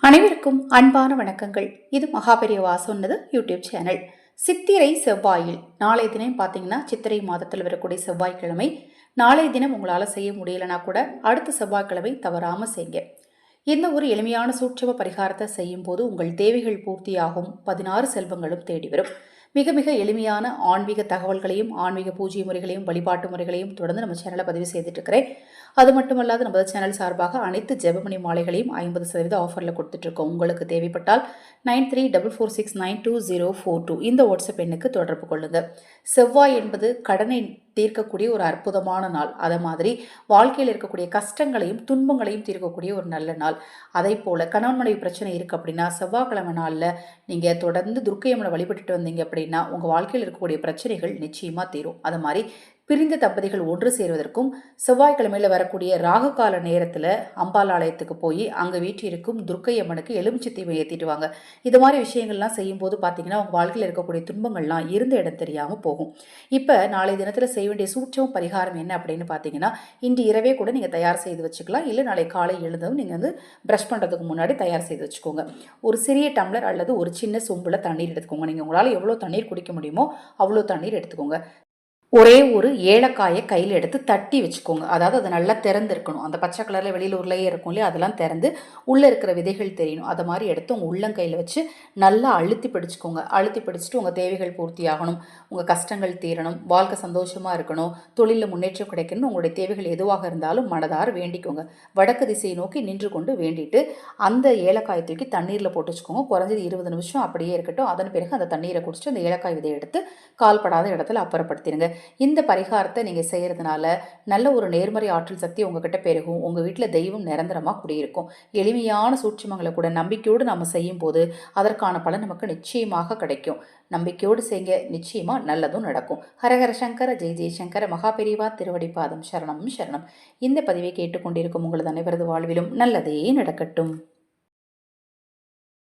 அனைவருக்கும் அன்பான வணக்கங்கள். இது மகாபெரியவா சொன்னது யூடியூப் சேனல். சித்திரை செவ்வாயில் நாளைய தினம் பார்த்தீங்கன்னா சித்திரை மாதத்தில் வரக்கூடிய செவ்வாய்க்கிழமை. நாளைய தினம் உங்களால் செய்ய முடியலனா கூட அடுத்த செவ்வாய்க்கிழமை தவறாமல் செய்யுங்க. இந்த ஒரு எளிமையான சூட்சம பரிகாரத்தை செய்யும் போது உங்கள் தேவைகள் பூர்த்தியாகும், 16 செல்வங்களும் தேடி வரும். மிக மிக எளிமையான ஆன்மீக தகவல்களையும் ஆன்மீக பூஜை முறைகளையும் வழிபாட்டு முறைகளையும் தொடர்ந்து நம்ம சேனலில் பதிவு செய்துட்டு இருக்கிறேன். அது மட்டுமல்லாது நம்ம சேனல் சார்பாக அனைத்து ஜெபமணி மாலைகளையும் 50% ஆஃபரில் கொடுத்துட்ருக்கோம். உங்களுக்கு தேவைப்பட்டால் 9344692042 இந்த வாட்ஸ்அப் எண்ணுக்கு தொடர்பு கொள்ளுங்கள். செவ்வாய் என்பது கடனை தீர்க்கக்கூடிய ஒரு அற்புதமான நாள். அதை மாதிரி வாழ்க்கையில் இருக்கக்கூடிய கஷ்டங்களையும் துன்பங்களையும் தீர்க்கக்கூடிய ஒரு நல்ல நாள். அதை போல் கணவன் மனைவி பிரச்சனை இருக்குது அப்படின்னா செவ்வாய்க்கிழமை நாளில் நீங்கள் தொடர்ந்து துர்க்கையம்மனை வழிபட்டுட்டு வந்தீங்க அப்படின்னா உங்கள் வாழ்க்கையில் இருக்கக்கூடிய பிரச்சனைகள் நிச்சயமாக தீரும். அது மாதிரி பிரிந்த தம்பதிகள் ஒன்று சேருவதற்கும் செவ்வாய்க்கிழமையில் வரக்கூடிய ராகு கால நேரத்தில் அம்பாள் ஆலயத்துக்கு போய் அங்கே வீட்டிற்கும் துர்க்கையம்மனுக்கு எலுமிச்சை தீபம் ஏற்றிட்டு வாங்க. இது மாதிரி விஷயங்கள்லாம் செய்யும்போது பார்த்தீங்கன்னா உங்கள் வாழ்க்கையில் இருக்கக்கூடிய துன்பங்கள்லாம் இருந்த இடம் தெரியாமல் போகும். இப்போ நாளைய தினத்தில் செய்ய வேண்டிய சூட்சம பரிகாரம் என்ன அப்படின்னு பார்த்தீங்கன்னா, இன்று இரவே கூட நீங்கள் தயார் செய்து வச்சுக்கலாம். இல்லை நாளை காலை எழுந்ததும் நீங்கள் வந்து ப்ரஷ் பண்ணுறதுக்கு முன்னாடி தயார் செய்து வச்சுக்கோங்க. ஒரு சிறிய டம்ளர் அல்லது ஒரு சின்ன சொம்பில் தண்ணீர் எடுத்துக்கோங்க. நீங்கள் உங்களால் எவ்வளோ தண்ணீர் குடிக்க முடியுமோ அவ்வளோ தண்ணீர் எடுத்துக்கோங்க. ஒரே ஒரு ஏலக்காயை கையில் எடுத்து தட்டி வச்சுக்கோங்க. அதாவது அது நல்லா திறந்துருக்கணும். அந்த பச்சை கலரில் வெளியில் உருளையே இருக்கும் இல்லையா, அதெல்லாம் திறந்து உள்ளே இருக்கிற விதைகள் தெரியணும். அதை மாதிரி எடுத்து உங்கள் உள்ளங்கையில் வச்சு நல்லா அழுத்தி பிடிச்சிக்கோங்க. அழுத்தி பிடிச்சிட்டு உங்கள் தேவைகள் பூர்த்தி ஆகணும், உங்கள் கஷ்டங்கள் தீரணும், வாழ்க்கை சந்தோஷமாக இருக்கணும், தொழிலில் முன்னேற்றம் கிடைக்கணும், உங்களுடைய தேவைகள் எதுவாக இருந்தாலும் மனதார வேண்டிக்கோங்க. வடக்கு திசையை நோக்கி நின்று கொண்டு வேண்டிட்டு அந்த ஏலக்காயை தூக்கி தண்ணீரில் போட்டு வச்சுக்கோங்க. குறைஞ்சது 20 நிமிஷம் அப்படியே இருக்கட்டும். அதன் பிறகு அந்த தண்ணீரை குடிச்சிட்டு அந்த ஏலக்காய் விதையை எடுத்து கால்படாத இடத்துல அப்புறப்படுத்திடுங்க. இந்த பரிகாரத்தை நீங்கள் செய்கிறதுனால நல்ல ஒரு நேர்மறை ஆற்றல் சக்தி உங்ககிட்ட பெருகும். உங்கள் வீட்டில் தெய்வம் நிரந்தரமாக குடியிருக்கும். எளிமையான சூட்சமங்களை கூட நம்பிக்கையோடு நம்ம செய்யும் போது அதற்கான பலன் நமக்கு நிச்சயமாக கிடைக்கும். நம்பிக்கையோடு செய்ய நிச்சயமாக நல்லதும் நடக்கும். ஹரஹர சங்கர ஜெய் ஜெய்சங்கர மகாபெரிவா திருவடிப்பாதம் சரணம் சரணம். இந்த பதிவை கேட்டுக்கொண்டிருக்கும் உங்களது அனைவரது வாழ்விலும் நல்லதே நடக்கட்டும்.